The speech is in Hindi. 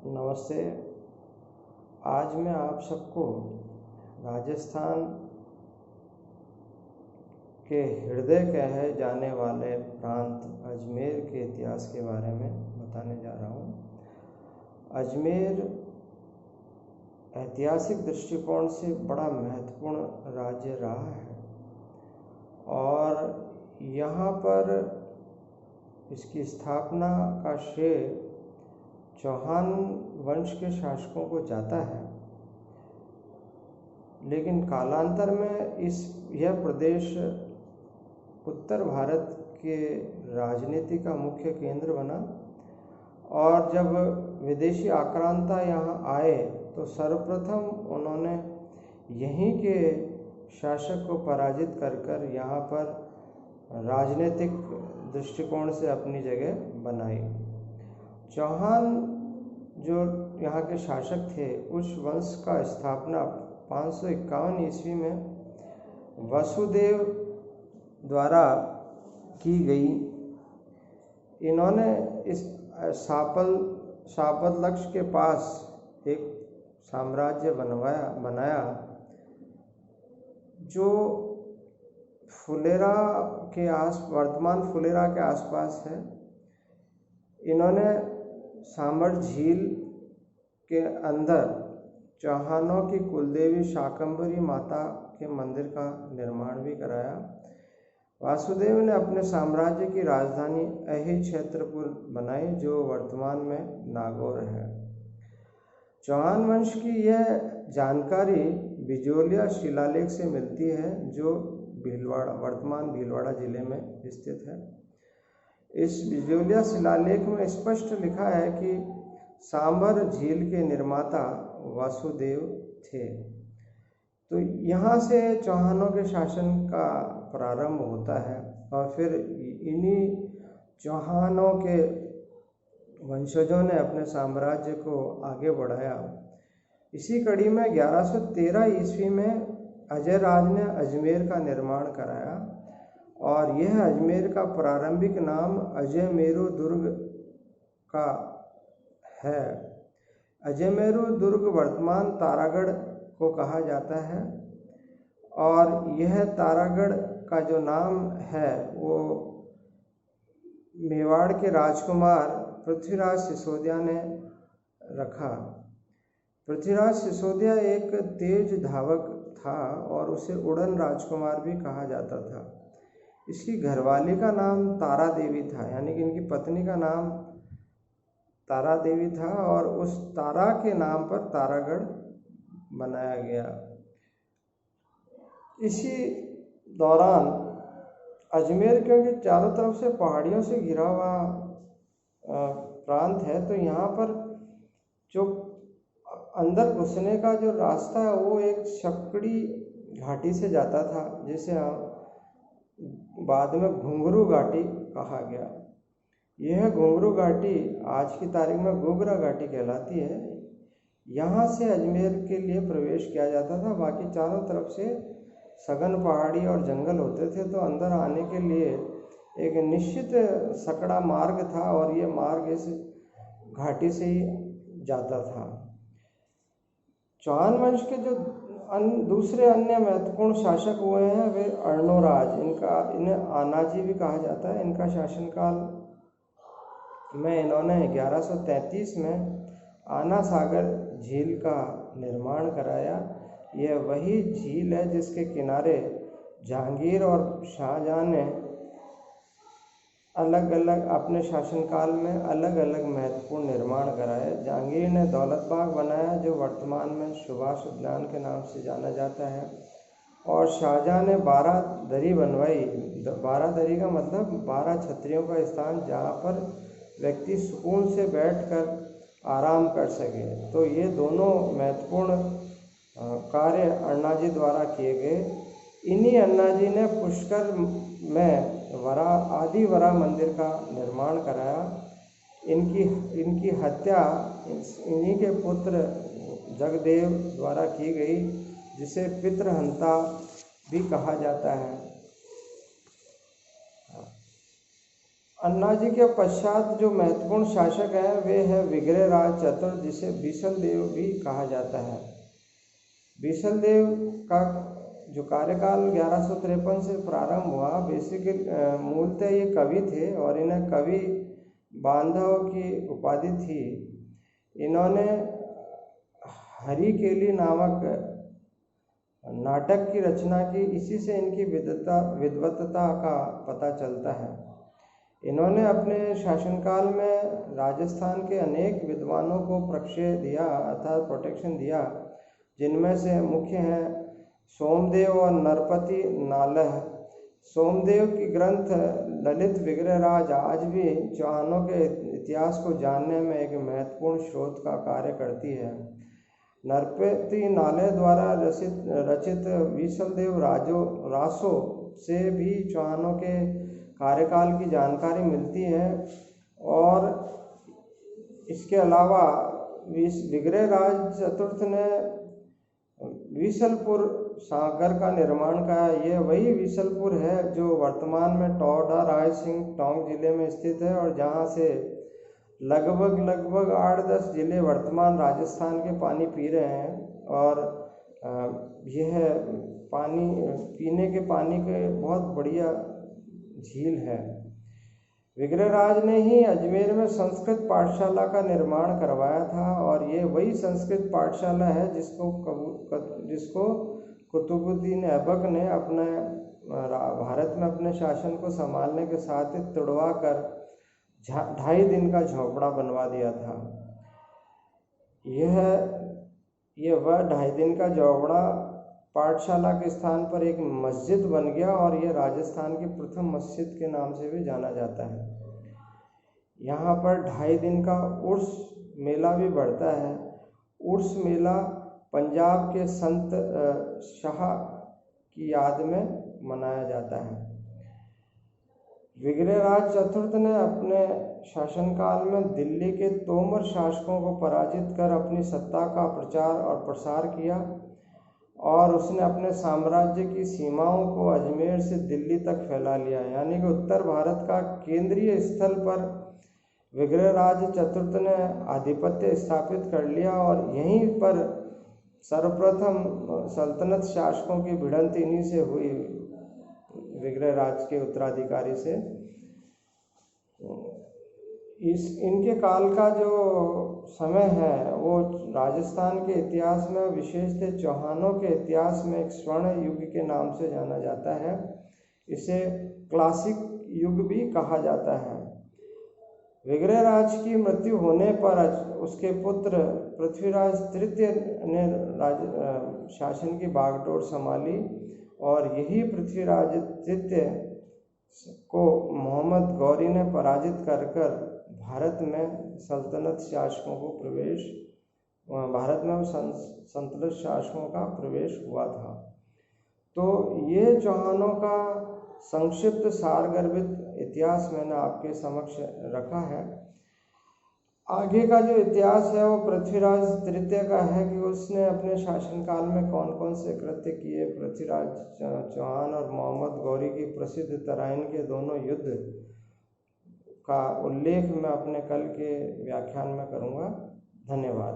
नमस्ते। आज मैं आप सबको राजस्थान के हृदय कहे जाने वाले प्रांत अजमेर के इतिहास के बारे में बताने जा रहा हूँ। अजमेर ऐतिहासिक दृष्टिकोण से बड़ा महत्वपूर्ण राज्य रहा है और यहाँ पर इसकी स्थापना का श्रेय चौहान वंश के शासकों को जाता है, लेकिन कालांतर में यह प्रदेश उत्तर भारत के राजनीति का मुख्य केंद्र बना और जब विदेशी आक्रांता यहाँ आए तो सर्वप्रथम उन्होंने यहीं के शासक को पराजित कर यहाँ पर राजनीतिक दृष्टिकोण से अपनी जगह बनाई। चौहान जो यहाँ के शासक थे, उस वंश का स्थापना 551 ईस्वी में वसुदेव द्वारा की गई। इन्होंने इस शापद के पास एक साम्राज्य बनाया जो वर्तमान फुलेरा के आसपास है। इन्होंने सांबर झील के अंदर चौहानों की कुलदेवी शाकंभरी माता के मंदिर का निर्माण भी कराया। वासुदेव ने अपने साम्राज्य की राजधानी अहि क्षेत्रपुर बनाई जो वर्तमान में नागौर है। चौहान वंश की यह जानकारी बिजोलिया शिलालेख से मिलती है जो वर्तमान भीलवाड़ा जिले में स्थित है। इस बिजोलिया शिलालेख में स्पष्ट लिखा है कि सांबर झील के निर्माता वासुदेव थे। तो यहाँ से चौहानों के शासन का प्रारंभ होता है और फिर इन्हीं चौहानों के वंशजों ने अपने साम्राज्य को आगे बढ़ाया। इसी कड़ी में 1113 ईस्वी में अजय राज ने अजमेर का निर्माण कराया और यह अजमेर का प्रारंभिक नाम अजयमेरु दुर्ग का है। अजयमेरु दुर्ग वर्तमान तारागढ़ को कहा जाता है और यह तारागढ़ का जो नाम है वो मेवाड़ के राजकुमार पृथ्वीराज सिसोदिया ने रखा। पृथ्वीराज सिसोदिया एक तेज धावक था और उसे उड़न राजकुमार भी कहा जाता था। इसकी घरवाली का नाम तारा देवी था, यानी कि इनकी पत्नी का नाम तारा देवी था और उस तारा के नाम पर तारागढ़ बनाया गया। इसी दौरान अजमेर क्योंकि चारों तरफ से पहाड़ियों से घिरा हुआ प्रांत है, तो यहाँ पर जो अंदर घुसने का जो रास्ता है वो एक शक्कड़ी घाटी से जाता था, जिसे बाद में घुंघरू घाटी कहा गया। यह घुंघरू घाटी आज की तारीख में घुघरा घाटी कहलाती है। यहाँ से अजमेर के लिए प्रवेश किया जाता था। बाकी चारों तरफ से सघन पहाड़ी और जंगल होते थे, तो अंदर आने के लिए एक निश्चित सकड़ा मार्ग था और ये मार्ग इस घाटी से ही जाता था। चौहान वंश के जो दूसरे अन्य महत्वपूर्ण शासक हुए हैं वे अर्णोराज, इन्हें आनाजी भी कहा जाता है। इनका शासनकाल में इन्होंने 1133 में आना सागर झील का निर्माण कराया। यह वही झील है जिसके किनारे जहांगीर और शाहजहां ने अलग अलग अपने शासनकाल में अलग अलग महत्वपूर्ण निर्माण कराए। जहांगीर ने दौलत बाग बनाया जो वर्तमान में सुभाष उद्यान के नाम से जाना जाता है, और शाहजहां ने 12 दरी बनवाई। 12 दरी का मतलब 12 छतरियों का स्थान जहाँ पर व्यक्ति सुकून से बैठकर आराम कर सके। तो ये दोनों महत्वपूर्ण कार्य अन्नाजी द्वारा किए गए। इन्हीं अन्नाजी ने पुष्कर में आदि वरा मंदिर का निर्माण कराया। इनकी हत्या इन्हीं के पुत्र जगदेव द्वारा की गई, जिसे पितृहंता भी कहा जाता है। अन्नाजी के पश्चात जो महत्वपूर्ण शासक हैं वे है विग्रहराज चतुर्थ, जिसे बीसल देव भी कहा जाता है। बीसल देव का जो कार्यकाल 1153 से प्रारंभ हुआ, मूलतः ये कवि थे और इन्हें कवि बांधव की उपाधि थी। इन्होंने हरिकेली नामक नाटक की रचना की, इसी से इनकी विद्वत्ता का पता चलता है। इन्होंने अपने शासनकाल में राजस्थान के अनेक विद्वानों को प्रश्रय दिया अर्थात प्रोटेक्शन दिया, जिनमें से मुख्य हैं सोमदेव और नरपति नालह। सोमदेव की ग्रंथ ललित विग्रहराज आज भी चौहानों के इतिहास को जानने में एक महत्वपूर्ण स्रोत का कार्य करती है। नरपति नालह द्वारा रचित बीसलदेव रासो से भी चौहानों के कार्यकाल की जानकारी मिलती है। और इसके अलावा विग्रहराज चतुर्थ ने विसलपुर सागर का निर्माण किया। यह वही विसलपुर है जो वर्तमान में टोडा राय सिंह टोंक जिले में स्थित है और जहां से लगभग 8-10 जिले वर्तमान राजस्थान के पानी पी रहे हैं। और यह पानी पीने के पानी के बहुत बढ़िया झील है। विग्रहराज ने ही अजमेर में संस्कृत पाठशाला का निर्माण करवाया था और ये वही संस्कृत पाठशाला है जिसको कुतुबुद्दीन ऐबक ने अपने भारत में अपने शासन को संभालने के साथ ही तुड़वा कर 2.5 दिन का झोपड़ा बनवा दिया था। यह वह 2.5 दिन का झोपड़ा पाठशाला के स्थान पर एक मस्जिद बन गया और यह राजस्थान की प्रथम मस्जिद के नाम से भी जाना जाता है। यहाँ पर 2.5 दिन का उर्स मेला भी बढ़ता है। उर्स मेला पंजाब के संत शाह की याद में मनाया जाता है। विग्रहराज चतुर्थ ने अपने शासनकाल में दिल्ली के तोमर शासकों को पराजित कर अपनी सत्ता का प्रचार और प्रसार किया और उसने अपने साम्राज्य की सीमाओं को अजमेर से दिल्ली तक फैला लिया, यानी कि उत्तर भारत का केंद्रीय स्थल पर विग्रहराज चतुर्थ ने आधिपत्य स्थापित कर लिया और यहीं पर सर्वप्रथम सल्तनत शासकों की भिड़ंत इन्हीं से हुई, विग्रहराज के उत्तराधिकारी से। इनके काल का जो समय है वो राजस्थान के इतिहास में विशेषतः चौहानों के इतिहास में एक स्वर्ण युग के नाम से जाना जाता है। इसे क्लासिक युग भी कहा जाता है। विग्रहराज की मृत्यु होने पर उसके पुत्र पृथ्वीराज तृतीय ने शासन की बागडोर संभाली और यही पृथ्वीराज तृतीय को मोहम्मद गौरी ने पराजित कर भारत में सल्तनत शासकों का प्रवेश हुआ था। तो ये चौहानों का संक्षिप्त सारगर्भित इतिहास मैंने आपके समक्ष रखा है। आगे का जो इतिहास है वो पृथ्वीराज तृतीय का है कि उसने अपने शासनकाल में कौन कौन से कृत्य किए। पृथ्वीराज चौहान और मोहम्मद गौरी की प्रसिद्ध तराइन के दोनों युद्ध का उल्लेख मैं अपने कल के व्याख्यान में करूँगा। धन्यवाद।